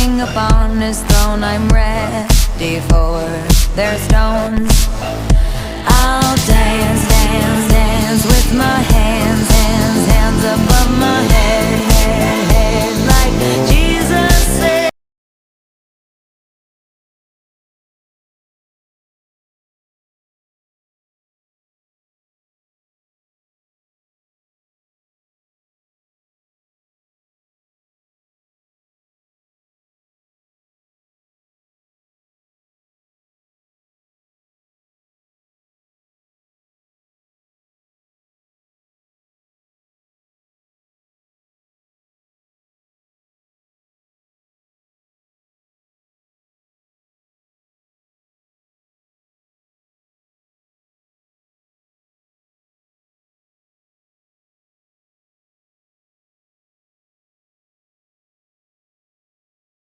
king upon his throne. I'm ready for their stones. I'll dance, dance, dance with my hands, hands, hands above my head, head, head, like Jesus said.